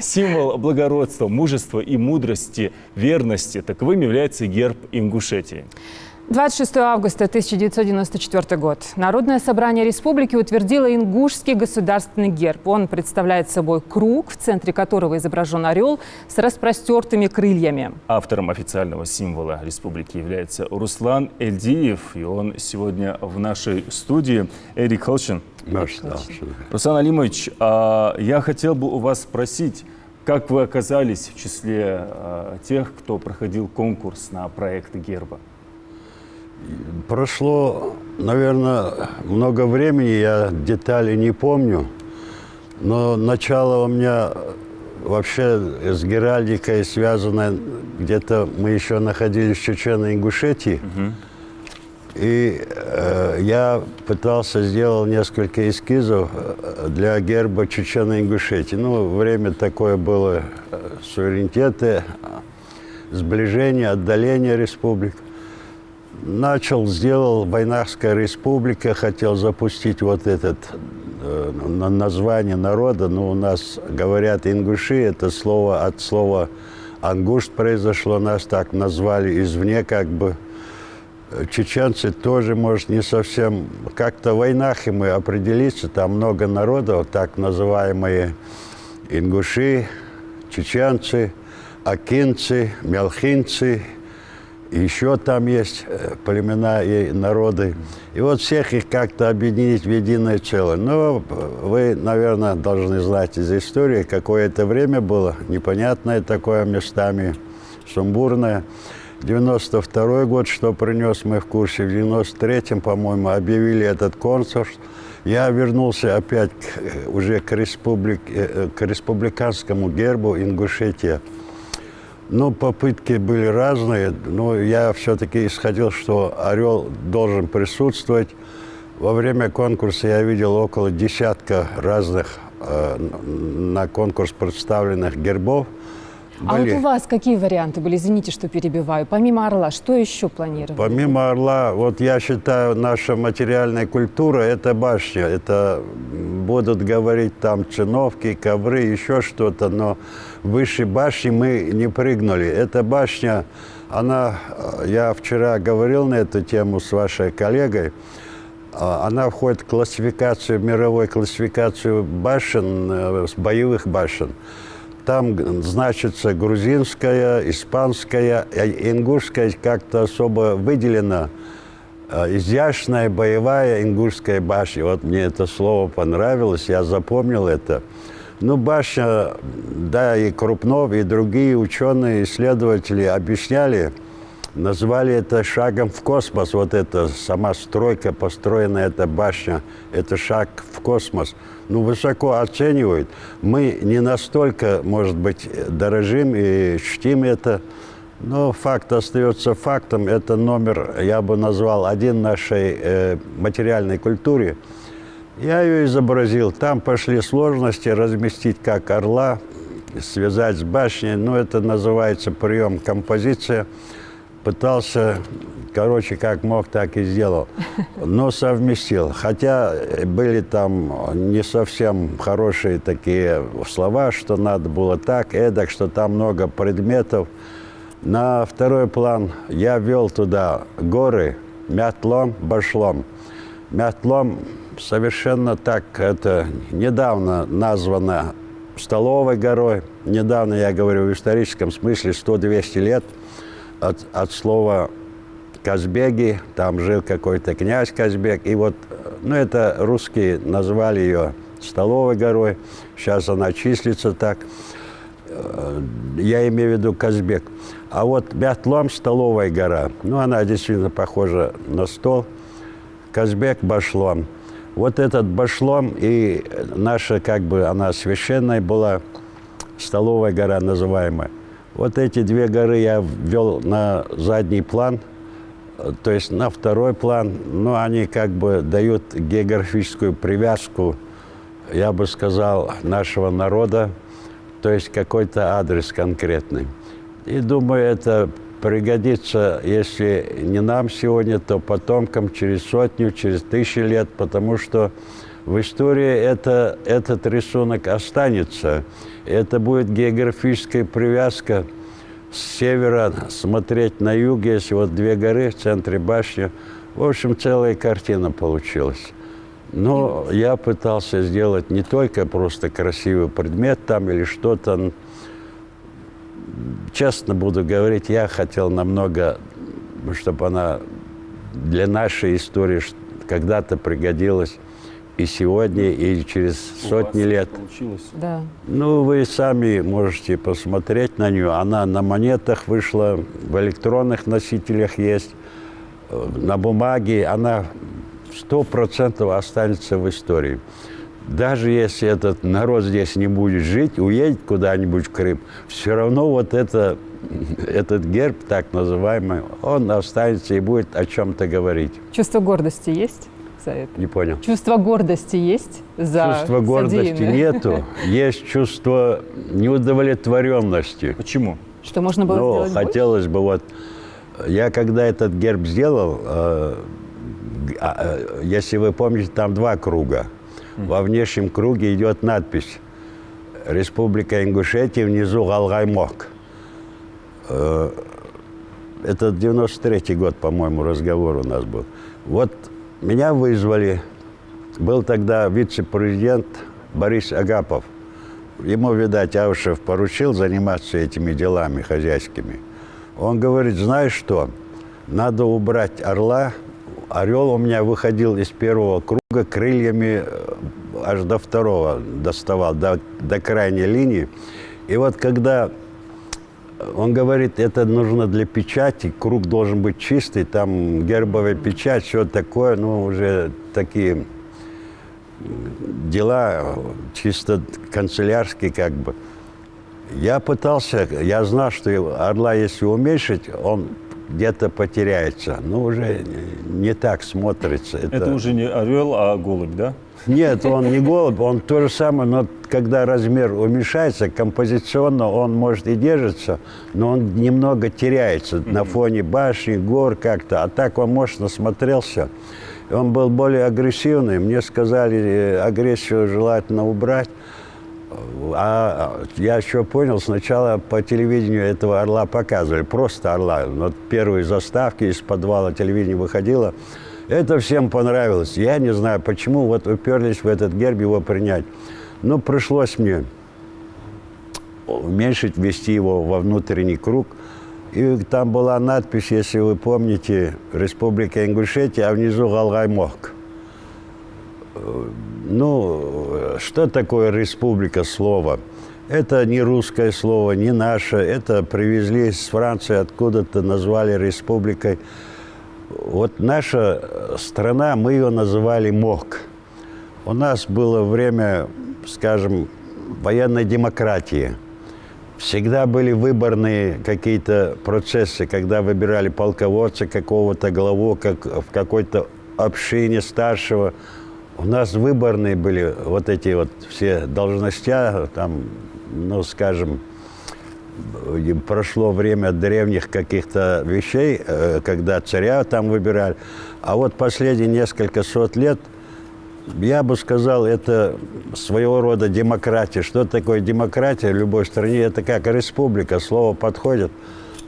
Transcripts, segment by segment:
Символ благородства, мужества и мудрости, верности. Таковым является герб Ингушетии. 26 августа 1994 год. Народное собрание республики утвердило ингушский государственный герб. Он представляет собой круг, в центре которого изображен орел с распростертыми крыльями. Автором официального символа республики является Руслан Эльдиев, и он сегодня в нашей студии. Эрик Холчин. Руслан Алимович, я хотел бы у вас спросить, как вы оказались в числе тех, кто проходил конкурс на проект герба? Прошло, наверное, много времени, я детали не помню, но начало у меня вообще с геральдикой связано, где-то мы еще находились в Чечено-Ингушетии, и я пытался сделать несколько эскизов для герба Чечено-Ингушетии. Ну, время такое было, суверенитеты, сближение, отдаление республик. Сделал Войнахская республика, хотел запустить вот этот название народа, но у нас говорят ингуши, это слово от слова ангушт произошло, нас так назвали извне, как бы. Чеченцы тоже, может, не совсем, как-то в Войнахе мы определиться, там много народов, так называемые ингуши, чеченцы, акинцы, мелхинцы. Еще там есть племена и народы. И вот всех их как-то объединить в единое целое. Но вы, наверное, должны знать из истории, какое-то время было непонятное такое местами, сумбурное. 92-й год, что принес, мы в курсе. В 93-м, по-моему, объявили этот конкурс. Я вернулся опять уже к республиканскому гербу Ингушетия. Ну, попытки были разные, но я все-таки исходил, что орел должен присутствовать. Во время конкурса я видел около десятка разных на конкурс представленных гербов. А вот у вас какие варианты были? Извините, что перебиваю. Помимо орла, что еще планировали? Помимо орла, вот я считаю, наша материальная культура – это башня. Это будут говорить там циновки, ковры, еще что-то, но выше башни мы не прыгнули. Эта башня, я вчера говорил на эту тему с вашей коллегой, она входит в классификацию, мировую классификацию башен, боевых башен. Там значится грузинская, испанская, ингушская как-то особо выделена. Изящная боевая ингушская башня. Вот мне это слово понравилось, я запомнил это. Ну, башня, да, и Крупнов, и другие ученые, исследователи объясняли, назвали это шагом в космос. Вот эта сама стройка, построенная эта башня, это шаг в космос. Ну, высоко оценивают. Мы не настолько, может быть, дорожим и чтим это, но факт остается фактом. Это номер, я бы назвал, один нашей материальной культуре. Я ее изобразил. Там пошли сложности разместить как орла, связать с башней. Ну, это называется прием композиция. Пытался, короче, как мог, так и сделал. Но совместил. Хотя были там не совсем хорошие такие слова, что надо было так, эдак, что там много предметов. На второй план я ввел туда горы, Мятлом, Башлом. Мятлом совершенно так, это недавно названо Столовой горой. Недавно, я говорю, в историческом смысле 100-200 лет. От слова Казбеги, там жил какой-то князь Казбек, и вот, ну, это русские назвали ее Столовой горой, сейчас она числится так, я имею в виду Казбек. А вот Мятлом, Столовая гора, ну, она действительно похожа на стол, Казбек, Башлом. Вот этот Башлом и наша, как бы, она священная была, Столовая гора называемая. Вот эти две горы я ввел на задний план, то есть на второй план, но они как бы дают географическую привязку, я бы сказал, нашего народа, то есть какой-то адрес конкретный. И думаю, это пригодится, если не нам сегодня, то потомкам через сотню, через 1000 лет, потому что В истории этот рисунок останется. Это будет географическая привязка с севера смотреть на юг. Есть вот две горы в центре башни. В общем, целая картина получилась. Но я пытался сделать не только просто красивый предмет там или что-то. Честно буду говорить, я хотел намного, чтобы она для нашей истории когда-то пригодилась и сегодня, и через сотни лет. Получилось. Да. Ну, вы сами можете посмотреть на нее. Она на монетах вышла, в электронных носителях есть, на бумаге. Она 100% останется в истории. Даже если этот народ здесь не будет жить, уедет куда-нибудь в Крым, все равно вот этот герб, так называемый, он останется и будет о чем-то говорить. Чувство гордости есть за это? Не понял. Чувство гордости есть за Чувства гордости содеянное? нету, есть чувство неудовлетворенности. Почему? Что можно было Но сделать больше? хотелось бы вот... Я когда этот герб сделал, если вы помните, там 2 круга. Во внешнем круге идет надпись «Республика Ингушетия», внизу «Галгаймок». Это 93-й год, по-моему, разговор у нас был. Вот меня вызвали. Был тогда вице-президент Борис Агапов. Ему, видать, Аушев поручил заниматься этими делами хозяйскими. Он говорит, знаешь что, надо убрать орла. Орел у меня выходил из 1-го круга крыльями аж до 2-го доставал, до крайней линии. И вот когда он говорит, это нужно для печати, круг должен быть чистый, там гербовая печать, все такое, ну, уже такие дела чисто канцелярские как бы. Я пытался, я знал, что орла, если уменьшить, он где-то потеряется. Ну, уже не так смотрится. Это уже не орел, а голубь, да? Нет, он не голубь, он то же самое, но когда размер уменьшается, композиционно он может и держится, но он немного теряется на фоне башни, гор как-то. А так он мощно смотрелся. Он был более агрессивный. Мне сказали, агрессию желательно убрать. А я еще понял, сначала по телевидению этого орла показывали, просто орла. Вот первые заставки из подвала телевидения выходило. Это всем понравилось. Я не знаю, почему вот уперлись в этот герб его принять. Но пришлось мне уменьшить, ввести его во внутренний круг. И там была надпись, если вы помните, «Республика Ингушетия», а внизу «Галгаймок». Ну, что такое республика слово? Это не русское слово, не наше. Это привезли с Франции, откуда-то назвали республикой. Вот наша страна, мы ее называли МОК. У нас было время, скажем, военной демократии. Всегда были выборные какие-то процессы, когда выбирали полководца какого-то, главу, как в какой-то общине старшего. У нас выборные были вот эти вот все должности, там, ну, скажем, прошло время древних каких-то вещей, когда царя там выбирали. А вот последние несколько сот лет, я бы сказал, это своего рода демократия. Что такое демократия в любой стране? Это как республика, слово подходит.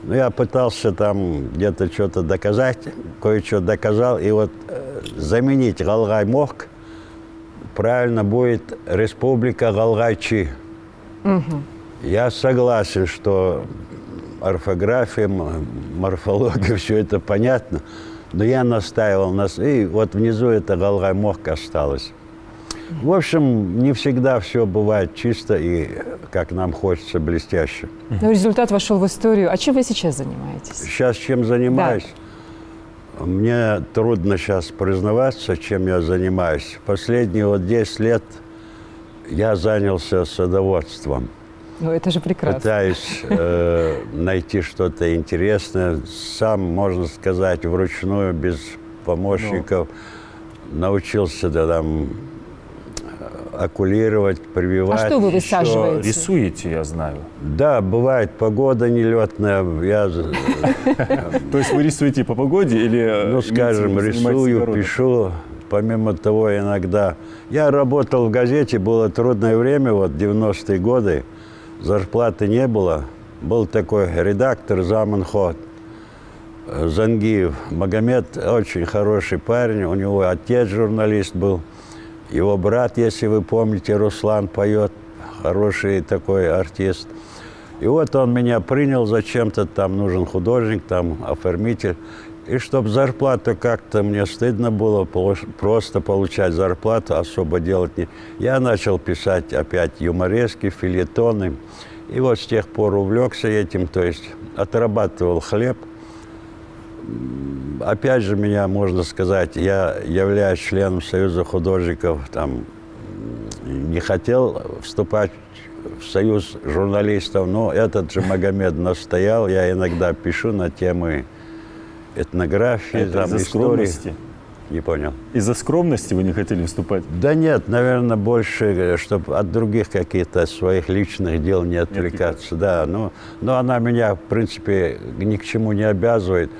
Ну, я пытался там где-то что-то доказать, кое-что доказал. И вот заменить Галгаймок правильно будет республика Галгайчи. Я согласен, что орфография, морфология, все это понятно, но я настаивал на... И вот внизу это Галгаймок осталось. В общем, не всегда все бывает чисто и, как нам хочется, блестяще. Но результат вошел в историю. А чем вы сейчас занимаетесь? Сейчас чем занимаюсь? Да. Мне трудно сейчас признаваться, чем я занимаюсь. Последние вот 10 лет я занялся садоводством. Ну, это же прекрасно. Пытаюсь найти что-то интересное. Сам, можно сказать, вручную, без помощников. Научился там оккулировать, прививать. А что вы высаживаете? Рисуете, я знаю. Да, бывает погода нелетная. То есть вы рисуете по погоде или... Ну, скажем, рисую, пишу. помимо того, иногда... Я работал в газете, было трудное время, вот 90-е годы, зарплаты не было. Был такой редактор Заманхот Зангиев. Магомед очень хороший парень, у него отец журналист был. Его брат, если вы помните, Руслан поет, хороший такой артист. И вот он меня принял зачем-то, там нужен художник, там оформитель. И чтобы зарплату как-то, мне стыдно было просто получать зарплату, особо делать не... Я начал писать опять юморески, фельетоны. И вот с тех пор увлекся этим, то есть отрабатывал хлеб. Опять же, меня, можно сказать, я являюсь членом Союза художников, там, не хотел вступать в Союз журналистов, но этот же Магомед настоял, я иногда пишу на темы этнографии, Это там, из-за истории. скромности? Не понял. Из-за скромности вы не хотели вступать? Да нет, наверное, больше, чтобы от других каких-то своих личных дел не отвлекаться. Да, но она меня, в принципе, ни к чему не обязывает.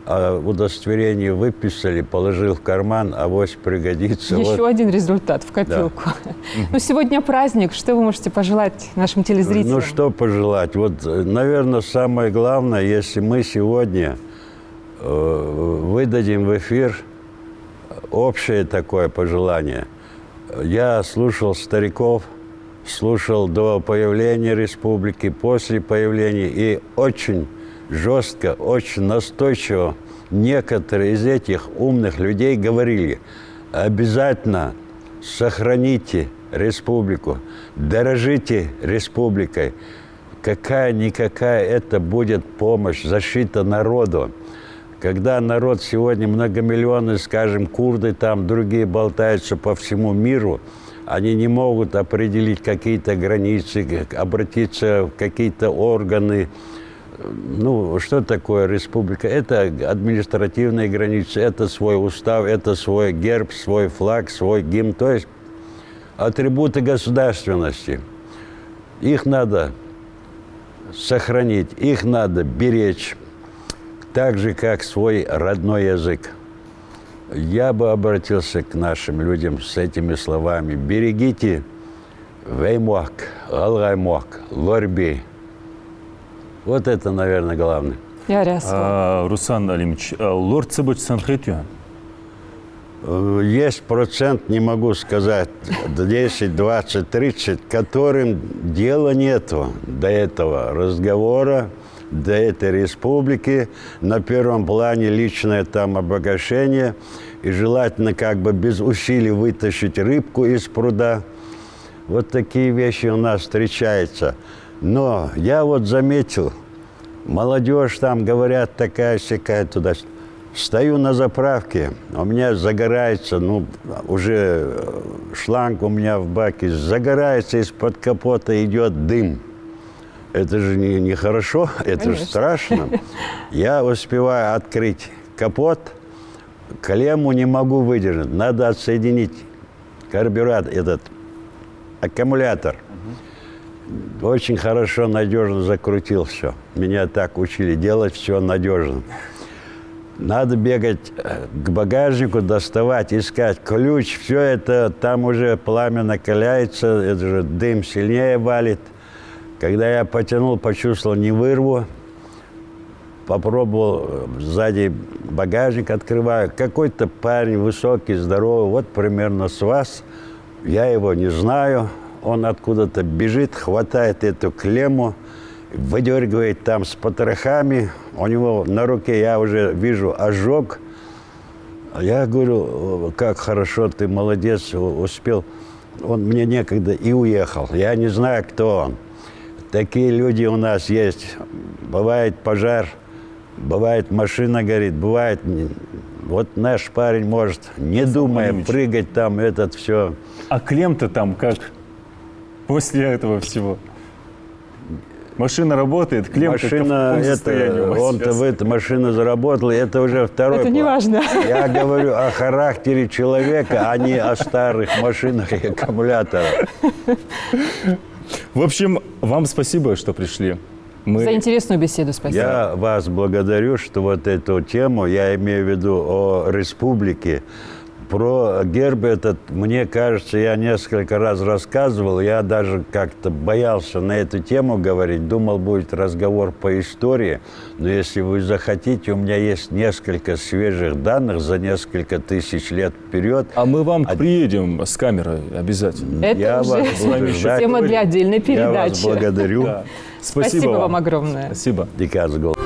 А удостоверение выписали, положил в карман, авось пригодится. Еще Вот. один результат в копилку. Да. Ну, сегодня праздник. Что вы можете пожелать нашим телезрителям? Ну, что пожелать? Вот, наверное, самое главное, если мы сегодня выдадим в эфир общее такое пожелание. Я слушал стариков, слушал до появления республики, после появления, и очень жестко, очень настойчиво некоторые из этих умных людей говорили: обязательно сохраните республику, дорожите республикой. Какая-никакая это будет помощь, защита народу. Когда народ сегодня многомиллионный, скажем, курды, там другие болтаются по всему миру, они не могут определить какие-то границы, обратиться в какие-то органы. Ну, что такое республика? Это административные границы, это свой устав, это свой герб, свой флаг, свой гимн, то есть атрибуты государственности. Их надо сохранить, их надо беречь, так же, как свой родной язык. Я бы обратился к нашим людям с этими словами: берегите веймуак, галгаймуак, лорби. Вот это, наверное, главное. Руслан Алимович, лорд Цебоч Санхетю? Есть процент, не могу сказать, 10, 20, 30, которым дела нету до этого разговора, до этой республики. На первом плане личное там обогащение. И желательно как бы без усилий вытащить рыбку из пруда. Вот такие вещи у нас встречаются. Но я вот заметил, молодежь там, говорят, такая-сякая туда. Стою на заправке, у меня загорается, ну, уже шланг у меня в баке загорается, из-под капота идет дым. Это же нехорошо, это же страшно. Я успеваю открыть капот, клемму не могу выдержать. Надо отсоединить карбюратор, этот аккумулятор. Очень хорошо, надежно закрутил все. Меня так учили делать все надежно. Надо бегать к багажнику, доставать, искать ключ. Все это, там уже пламя накаляется, это же дым сильнее валит. Когда я потянул, почувствовал, не вырву. Попробовал, сзади багажник открываю. Какой-то парень высокий, здоровый, вот примерно с вас. Я его не знаю. Он откуда-то бежит, хватает эту клемму, выдергивает там с потрохами. У него на руке я уже вижу ожог. Я говорю: как хорошо, ты молодец, успел. Он мне некогда и уехал. Я не знаю, кто он. Такие люди у нас есть. Бывает пожар, бывает машина горит, бывает... Вот наш парень может, не думая, прыгать там, этот все. А клем-то там как после этого всего? Машина работает, клем-то в каком состоянии у вас он-то сейчас? в эту машину заработал, и это уже второй Это план. не важно. Я говорю о характере человека, а не о старых машинах и аккумуляторах. В общем, вам спасибо, что пришли. За интересную беседу спасибо. Я вас благодарю, что вот эту тему, я имею в виду о республике, Про герб этот, мне кажется, я несколько раз рассказывал, я даже как-то боялся на эту тему говорить, думал, будет разговор по истории, но если вы захотите, у меня есть несколько свежих данных за несколько тысяч лет вперед. А мы вам приедем с камерой обязательно. Это Я уже вас буду ждать. тема для отдельной Я вас передачи. благодарю. Да. Спасибо вам огромное. Спасибо. Дикас Гол.